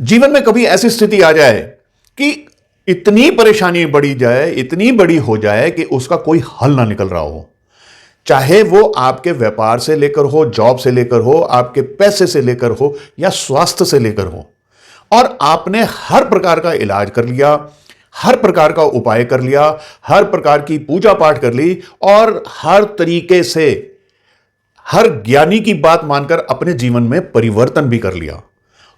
जीवन में कभी ऐसी स्थिति आ जाए कि इतनी परेशानी बढ़ी जाए, इतनी बड़ी हो जाए कि उसका कोई हल ना निकल रहा हो। चाहे वो आपके व्यापार से लेकर हो, जॉब से लेकर हो, आपके पैसे से लेकर हो या स्वास्थ्य से लेकर हो, और आपने हर प्रकार का इलाज कर लिया, हर प्रकार का उपाय कर लिया, हर प्रकार की पूजा पाठ कर ली और हर तरीके से हर ज्ञानी की बात मानकर अपने जीवन में परिवर्तन भी कर लिया,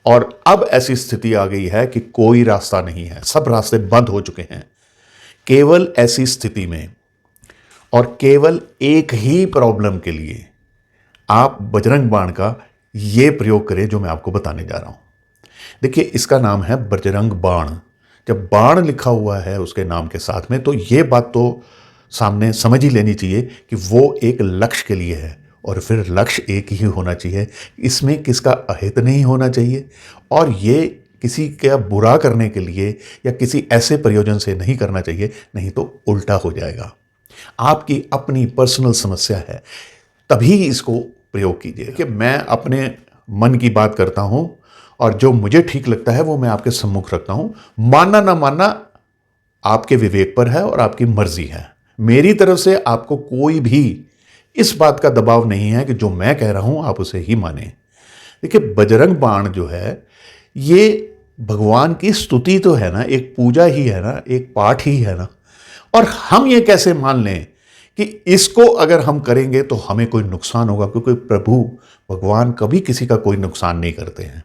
और अब ऐसी स्थिति आ गई है कि कोई रास्ता नहीं है, सब रास्ते बंद हो चुके हैं। केवल ऐसी स्थिति में और केवल एक ही प्रॉब्लम के लिए आप बजरंग बाण का यह प्रयोग करें जो मैं आपको बताने जा रहा हूं। देखिए, इसका नाम है बजरंग बाण। जब बाण लिखा हुआ है उसके नाम के साथ में, तो यह बात तो सामने समझ ही लेनी चाहिए कि वो एक लक्ष्य के लिए है, और फिर लक्ष्य एक ही होना चाहिए। इसमें किसका अहित नहीं होना चाहिए, और ये किसी का बुरा करने के लिए या किसी ऐसे प्रयोजन से नहीं करना चाहिए, नहीं तो उल्टा हो जाएगा। आपकी अपनी पर्सनल समस्या है, तभी इसको प्रयोग कीजिए। कि मैं अपने मन की बात करता हूं और जो मुझे ठीक लगता है वो मैं आपके सम्मुख रखता हूं। मानना ना मानना आपके विवेक पर है और आपकी मर्जी है। मेरी तरफ से आपको कोई भी इस बात का दबाव नहीं है कि जो मैं कह रहा हूं आप उसे ही माने। देखिए, बजरंग बाण जो है ये भगवान की स्तुति तो है ना, एक पूजा ही है ना, एक पाठ ही है ना। और हम ये कैसे मान लें कि इसको अगर हम करेंगे तो हमें कोई नुकसान होगा, क्योंकि प्रभु भगवान कभी किसी का कोई नुकसान नहीं करते हैं।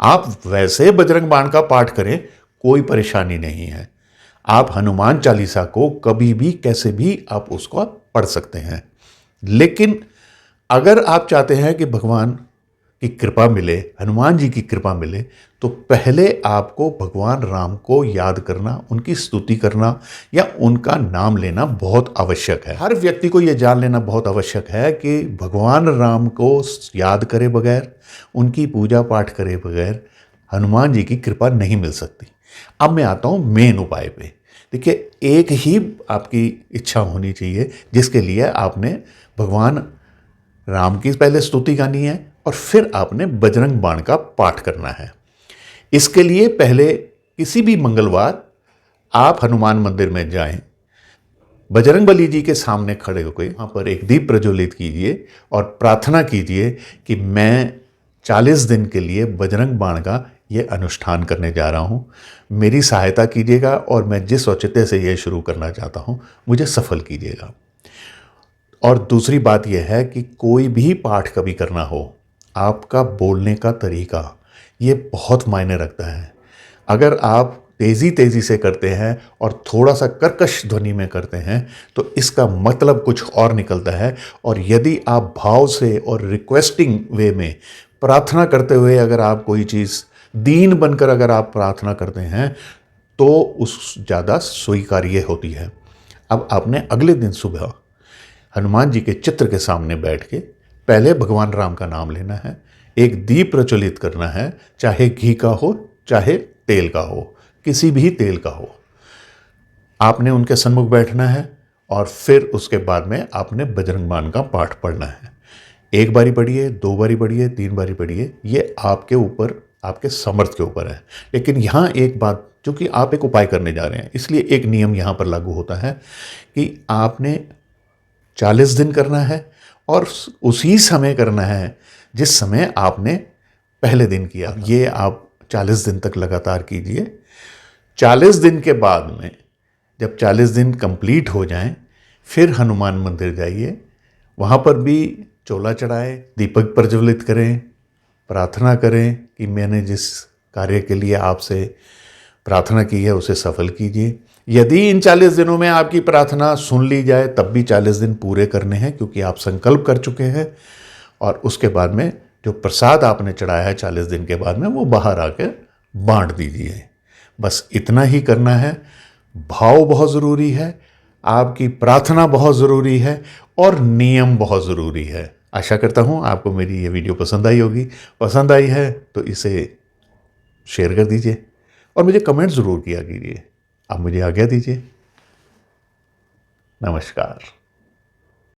आप वैसे बजरंग बाण का पाठ करें, कोई परेशानी नहीं है। आप हनुमान चालीसा को कभी भी कैसे भी आप उसको पढ़ सकते हैं। लेकिन अगर आप चाहते हैं कि भगवान की कृपा मिले, हनुमान जी की कृपा मिले, तो पहले आपको भगवान राम को याद करना, उनकी स्तुति करना या उनका नाम लेना बहुत आवश्यक है। हर व्यक्ति को यह जान लेना बहुत आवश्यक है कि भगवान राम को याद करे बगैर, उनकी पूजा पाठ करे बगैर हनुमान जी की कृपा नहीं मिल सकती। अब मैं आता हूं मेन उपाय पे। देखिए, एक ही आपकी इच्छा होनी चाहिए जिसके लिए आपने भगवान राम की पहले स्तुति गानी है और फिर आपने बजरंग बाण का पाठ करना है। इसके लिए पहले किसी भी मंगलवार आप हनुमान मंदिर में जाएं, बजरंगबली जी के सामने खड़े होकर वहां पर एक दीप प्रज्वलित कीजिए और प्रार्थना कीजिए कि मैं 40 दिन के लिए बजरंग बाण का ये अनुष्ठान करने जा रहा हूँ। मेरी सहायता कीजिएगा और मैं जिस औचित्य से ये शुरू करना चाहता हूँ मुझे सफल कीजिएगा। और दूसरी बात यह है कि कोई भी पाठ कभी करना हो, आपका बोलने का तरीका ये बहुत मायने रखता है। अगर आप तेज़ी से करते हैं और थोड़ा सा कर्कश ध्वनि में करते हैं तो इसका मतलब कुछ और निकलता है। और यदि आप भाव से और रिक्वेस्टिंग वे में प्रार्थना करते हुए अगर आप कोई चीज़ दीन बनकर अगर आप प्रार्थना करते हैं तो उस ज़्यादा स्वीकार्य होती है। अब आपने अगले दिन सुबह हनुमान जी के चित्र के सामने बैठ के पहले भगवान राम का नाम लेना है, एक दीप प्रज्वलित करना है, चाहे घी का हो चाहे तेल का हो, किसी भी तेल का हो। आपने उनके सन्मुख बैठना है और फिर उसके बाद में आपने बजरंग बाण का पाठ पढ़ना है। एक बारी पढ़िए, 2 बारी पढ़िए, 3 बारी पढ़िए, ये आपके ऊपर, आपके समर्थ के ऊपर है। लेकिन यहाँ एक बात, चूंकि आप एक उपाय करने जा रहे हैं इसलिए एक नियम यहाँ पर लागू होता है कि आपने 40 दिन करना है और उसी समय करना है जिस समय आपने पहले दिन किया। ये आप 40 दिन तक लगातार कीजिए। 40 दिन के बाद में जब 40 दिन कंप्लीट हो जाएं, फिर हनुमान मंदिर जाइए, वहाँ पर भी चोला चढ़ाएं, दीपक प्रज्वलित करें, प्रार्थना करें कि मैंने जिस कार्य के लिए आपसे प्रार्थना की है उसे सफल कीजिए। यदि इन 40 दिनों में आपकी प्रार्थना सुन ली जाए तब भी 40 दिन पूरे करने हैं, क्योंकि आप संकल्प कर चुके हैं। और उसके बाद में जो प्रसाद आपने चढ़ाया है 40 दिन के बाद में वो बाहर आकर बांट दीजिए। बस इतना ही करना है। भाव बहुत ज़रूरी है, आपकी प्रार्थना बहुत ज़रूरी है और नियम बहुत ज़रूरी है। आशा करता हूँ आपको मेरी ये वीडियो पसंद आई होगी। पसंद आई है तो इसे शेयर कर दीजिए और मुझे कमेंट ज़रूर किया कीजिए। अब मुझे आज्ञा दीजिए। नमस्कार।